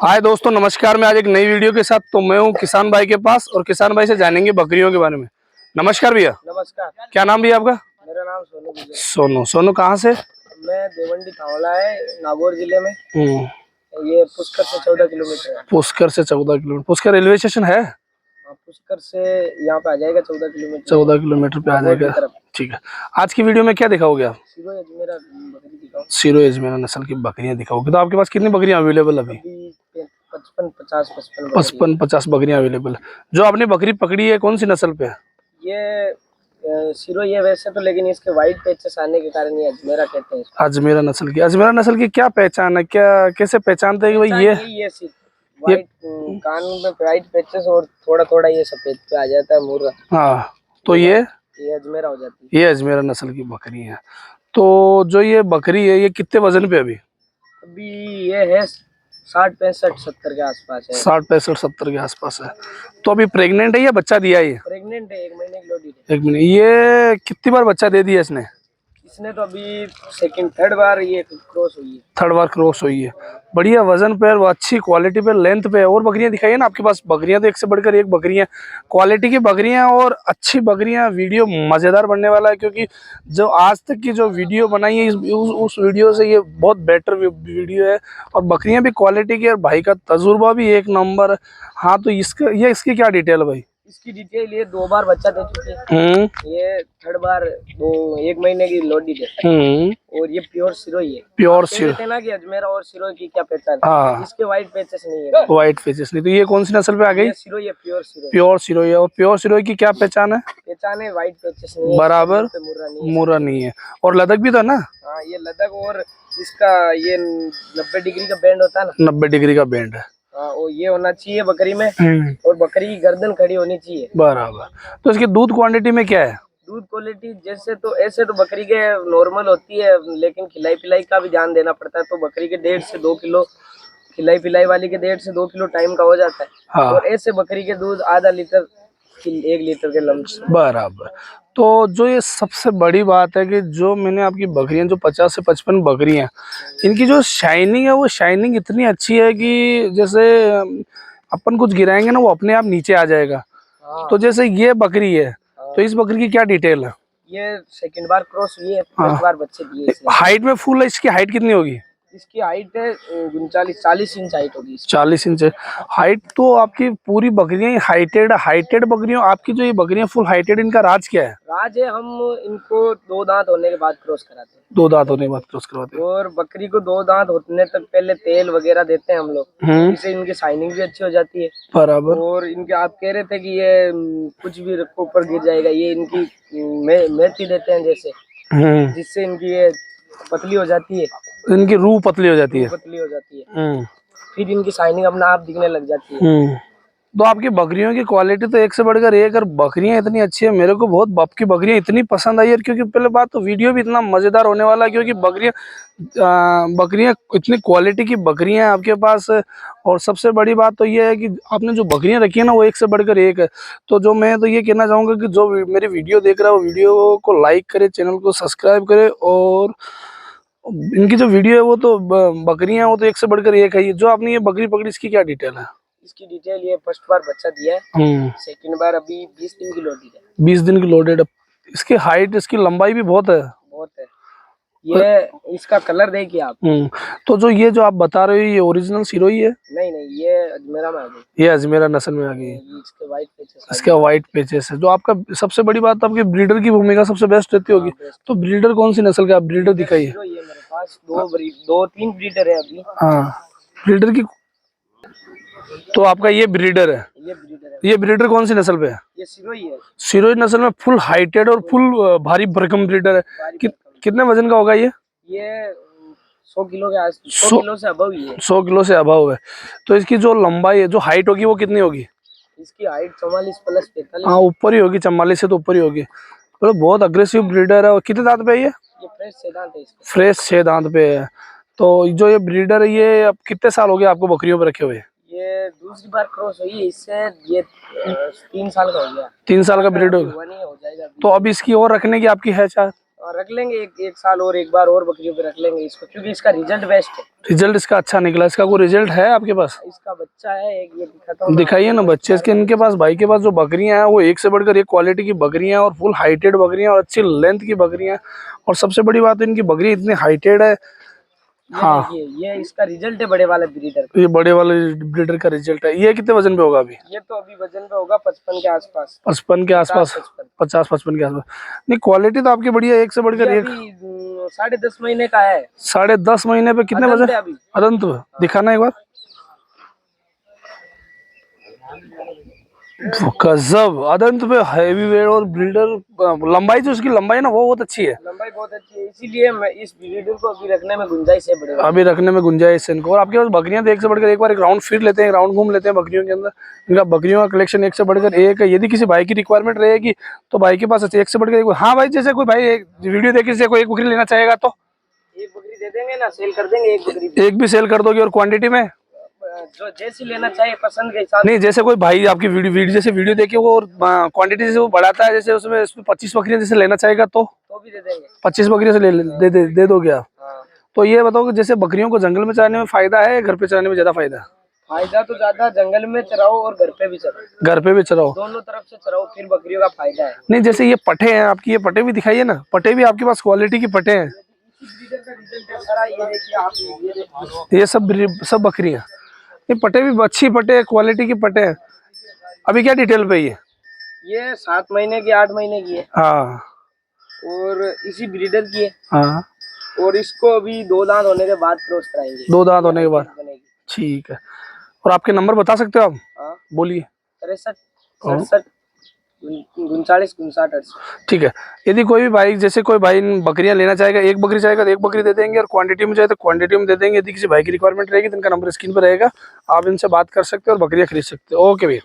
हाय दोस्तों, नमस्कार। मैं आज एक नई वीडियो के साथ मैं हूँ किसान भाई के पास और किसान भाई से जानेंगे बकरियों के बारे में। नमस्कार भैया। नमस्कार। क्या नाम भैया आपका? मेरा नाम सोनू है। सोनू। सोनू कहाँ से? मैं देवंडी थावला है, नागौर जिले में। ये पुष्कर से 14 किलोमीटर है। पुष्कर से 14 किलोमीटर। पुष्कर रेलवे स्टेशन है? पुष्कर से यहाँ पे आ जाएगा 14 किलोमीटर। 14 किलोमीटर पे आ जाएगा। ठीक है। आज की वीडियो में क्या दिखाओगे आप? सिरो अजमेरा बकरी दिखाऊं। सिरो अजमेरा नस्ल की बकरियां दिखाओगे। तो आपके पास कितनी बकरियां अवेलेबल अभी? 55 बकरियां अवेलेबल। जो आपने बकरी पकड़ी है कौन सी नस्ल पे है? ये सिरो ये वैसे तो, लेकिन इसके वाइट पैचेस आने के कारण ये अजमेरा कहते हैं। अजमेरा नस्ल की। अजमेरा नस्ल की क्या पहचान है? क्या कैसे पहचानते हैं कि भाई ये वाइट कान में वाइट पैचेस और थोड़ा थोड़ा ये सफेद पे आ जाता है मुर्रा। हाँ, तो ये अजमेरा हो जाती है। ये अजमेरा नस्ल की बकरी है। तो जो ये बकरी है ये कितने वजन पे अभी? अभी ये है 60-65-70 के आसपास है। 60-65-70 के आसपास है। तो अभी प्रेग्नेंट है या बच्चा दिया है? प्रेग्नेंट है, 1 महीने की लोडी है। 1 महीने। ये कितनी बार बच्चा दे दिया इसने? इसने तो अभी थर्ड बार ये क्रॉस हुई है। थर्ड बार क्रॉस हुई है। बढ़िया वजन पे, वो अच्छी क्वालिटी पे, लेंथ पे। और बकरियां दिखाई है ना आपके पास? बकरियां तो एक से बढ़कर एक बकरियां, क्वालिटी की बकरियां और अच्छी बकरियां। वीडियो मजेदार बनने वाला है क्योंकि जो आज तक की जो वीडियो बनाई है उस वीडियो से ये बहुत बेटर वीडियो है। और बकरियां भी क्वालिटी की और भाई का तजुर्बा भी 1 नंबर। हाँ, तो इसकी क्या डिटेल है भाई? इसकी डिटेल, ये 2 बार बच्चा दे चुके हैं। ये थर्ड बार 1 महीने की लोडी है। और ये प्योर सिरो ही है। प्योर सिरो कहते हैं ना कि अजमेरा और सिरो की क्या पहचान? हाँ, इसके वाइट पैचेस नहीं है। व्हाइट फेसेस नहीं। तो ये कौन सी नस्ल पे आ गई? सिरो, ये प्योर सिरो। प्योर सिरो है। और प्योर सिरो की क्या पहचान है? पहचान है वाइट पैचेस नहीं है, बराबर मुर्रा नहीं है। और लदक भी था ना? हाँ, ये लदक। और इसका ये 90 डिग्री का बैंड होता है ना। 90 डिग्री का बैंड है। और ये होना चाहिए बकरी में। और बकरी की गर्दन खड़ी होनी चाहिए। बराबर। तो इसकी दूध क्वांटिटी में क्या है? दूध क्वालिटी जैसे तो ऐसे तो बकरी के नॉर्मल होती है, लेकिन खिलाई पिलाई का भी ध्यान देना पड़ता है। तो बकरी के 1.5 से 2 किलो, खिलाई पिलाई वाली के 1.5 से 2 किलो टाइम का हो जाता है। हाँ। और ऐसे बकरी के दूध आधा लीटर 1 लीटर के लम्ब। बराबर। तो जो ये सबसे बड़ी बात है कि जो मैंने आपकी बकरियां, जो 50 से 55 बकरियां, इनकी जो शाइनिंग है वो शाइनिंग इतनी अच्छी है कि जैसे अपन कुछ गिराएंगे ना वो अपने आप नीचे आ जाएगा। हाँ। तो जैसे ये बकरी है। हाँ। तो इस बकरी की क्या डिटेल है? ये सेकंड बार क्रॉस हुई है, फर्स्ट बार बच्चे दिए। हाइट में फुल है, इसकी हाइट कितनी होगी? इसकी हाइट है 40 इंच हाइट होगी। 40 इंच हाइट। तो आपकी पूरी बकरियां हाइटेड बकरियां आपकी। जो ये बकरियां फुल हाइटेड, इनका राज क्या है? राज है, हम इनको 2 दांत होने के बाद क्रॉस कराते हैं। 2 दांत होने के बाद क्रॉस करवाते हैं। और बकरी को 2 दांत होने तक पहले तेल वगैरह देते हैं हम लोग। इससे इनकी शाइनिंग भी अच्छी हो जाती है। बराबर। और इनके आप कह रहे थे कि ये कुछ भी रखो ऊपर गिर जाएगा, ये इनकी मेथी देते हैं जैसे, जिससे इनकी ये पतली हो जाती है। इनकी रूह पतली हो जाती है। फिर इनकी शाइनिंग अपना आप दिखने लग जाती है। तो आपकी बकरियों की क्वालिटी तो एक से बढ़कर एक, और बकरियां इतनी अच्छी है। मेरे को बहुत आपकी बकरियां इतनी पसंद आई है क्योंकि पहले बात तो वीडियो भी इतना मजेदार होने वाला है क्योंकि बकरियां इतनी क्वालिटी की बकरियां हैं आपके पास। और सबसे बड़ी बात तो ये है कि आपने जो बकरियां रखी है ना वो एक से बढ़कर एक है। तो जो मैं तो ये कहना चाहूंगा कि जो मेरी वीडियो देख रहा है वो वीडियो को लाइक करे, चैनल को सब्सक्राइब करे। और इनकी जो वीडियो है वो तो बकरियां वो तो एक से बढ़कर एक है। जो आपने ये बकरी पकड़ी, इसकी क्या डिटेल है? इसकी डिटेल, ये फर्स्ट बार बच्चा दिया है। सेकंड बार अभी 20 दिन की लोडेड है। 20 दिन की लोडेड। इसकी हाइट, इसकी लंबाई भी बहुत है। बहुत है। ये इसका कलर देखिए आप। तो जो ये जो आप बता रहे हो ये ओरिजिनल सिरोही है? नहीं, ये अजमेरा में आ गई। ये अजमेरा नस्ल में आ गई। इसके वाइट पेचेस, इसका वाइट पेचेस है। जो आपका सबसे बड़ी बात, आपके ब्रीडर की भूमिका सबसे बेस्ट रहती होगी। तो ब्रीडर कौन सी नस्ल का आप ब्रीडर दिखाइए? मेरे पास 2-3 ब्रीडर है अभी। हाँ, ब्रीडर की। तो आपका ये ब्रीडर है। ये ब्रीडर कौन सी नस्ल पे है? ये सिरोही है। सिरोही नस्ल में फुल हाइटेड और फुल भारी भरकम ब्रीडर है। कितने वजन का होगा ये? 100 किलो के आस, 100 किलो से अबव ही है। 100 किलो से अबव है। तो इसकी जो लंबाई है, जो हाइट होगी वो कितनी होगी? इसकी हाइट 44 प्लस 45। हाँ, ऊपर ही होगी, 44 से तो ऊपर ही होगी। तो बहुत अग्रेसिव ब्रीडर है। और कितने दांत पे है ये? फ्रेश 6 दांत है। फ्रेश 6 दांत पे है। तो जो ये ब्रीडर है ये अब कितने साल हो गए आपको बकरियों पे रखे हुए? ये दूसरी बार क्रॉस हुई है इससे। ये 3 साल का हो गया। 3 साल का ब्रीड हो जाएगा। तो अब इसकी और रखने की आपकी है चाह? और रख लेंगे एक साल और, एक बार और बकरियों पे रख लेंगे इसको, क्योंकि इसका रिजल्ट बेस्ट है। रिजल्ट इसका अच्छा निकला। इसका कोई रिजल्ट है आपके पास? इसका बच्चा है एक, ये दिखाता हूँ। दिखाइए ना बच्चे इसके। इनके पास, भाई के पास जो बकरियां हैं वो एक से बढ़कर एक क्वालिटी की बकरियां हैं, और फुल हाइटेड बकरियां और अच्छी लेंथ की बकरियां हैं। और सबसे बड़ी बात है इनकी बकरी इतनी हाइटेड है। हाँ, ये इसका रिजल्ट है बड़े वाले ब्रीडर। ये बड़े वाले ब्रीडर का रिजल्ट है। ये कितने वजन पे होगा अभी? ये तो अभी वजन पे होगा 55 के आसपास। 55 के आसपास, 50-55 के आसपास। नहीं, क्वालिटी तो आपकी बढ़िया, एक से बढ़कर एक। 10.5 महीने का है। 10.5 महीने पे कितने वजन? अभी अदंत दिखाना एक बार। गजब, अदंत पे हैवी वेट और ब्रीडर। लंबाई जो उसकी लंबाई ना वो बहुत अच्छी है। लंबाई बहुत अच्छी है, इसीलिए मैं इस ब्रीडर को अभी रखने में गुंजाइश है बड़े। अभी रखने में गुंजाइश है इनको। और आपके पास बकरियां तो एक से बढ़कर एक बार एक राउंड फिर लेते हैं, राउंड घूम लेते हैं बकरियों के अंदर। इनका बकरियों का कलेक्शन एक से बढ़कर एक है। यदि किसी भाई की रिक्वायरमेंट रहेगी तो भाई के पास एक से बढ़कर एक। हाँ भाई, जैसे कोई भाई एक वीडियो देख के कोई एक बकरी लेना चाहेगा तो एक बकरी दे देंगे ना, सेल कर देंगे एक बकरी। एक भी सेल कर दोगे? और क्वांटिटी में जो जैसी लेना चाहिए पसंद के हिसाब। नहीं, जैसे कोई भाई आपकी वीडियो जैसे वीडियो देखे वो और क्वांटिटी जैसे वो बढ़ाता है, जैसे उसमें 25 बकरियां जैसे लेना चाहेगा तो भी दे देंगे। 25 बकरियों से दे दोगे आप? हाँ। तो ये बताओ कि जैसे बकरियों को जंगल में चराने में फायदा है, घर पे चराने में ज्यादा फायदा है? फायदा तो ज्यादा जंगल में चराओ और घर पे भी चराओ। घर पे भी चराओ, दोनों तरफ से चराओ, फिर बकरियों का फायदा है। नहीं, जैसे ये पट्टे हैं आपकी, ये पट्टे भी दिखाइए ना। पट्टे भी आपके पास क्वालिटी की पट्टे हैं? ये सब बकरियां, ये पट्टे भी अच्छी पट्टे, क्वालिटी की पट्टे हैं। अभी क्या डिटेल पे ये 7 महीने की, 8 महीने की है। हाँ, और इसी ब्रीडर की है। हाँ, और इसको अभी 2 दांत होने के बाद क्रॉस कराएंगे। 2 दांत होने के बाद, ठीक है। और आपके नंबर बता सकते हो आप? हाँ, बोलिए। 63 67 39 59 68। ठीक है। यदि कोई भी भाई, जैसे कोई भाई बकरियां लेना चाहेगा, एक बकरी चाहेगा तो एक बकरी दे देंगे, और क्वांटिटी में चाहे तो क्वांटिटी में दे देंगे। यदि किसी भाई की रिक्वायरमेंट रहेगी तो इनका नंबर स्क्रीन पर रहेगा, आप इनसे बात कर सकते हो और बकरियां खरीद सकते हो। ओके भैया।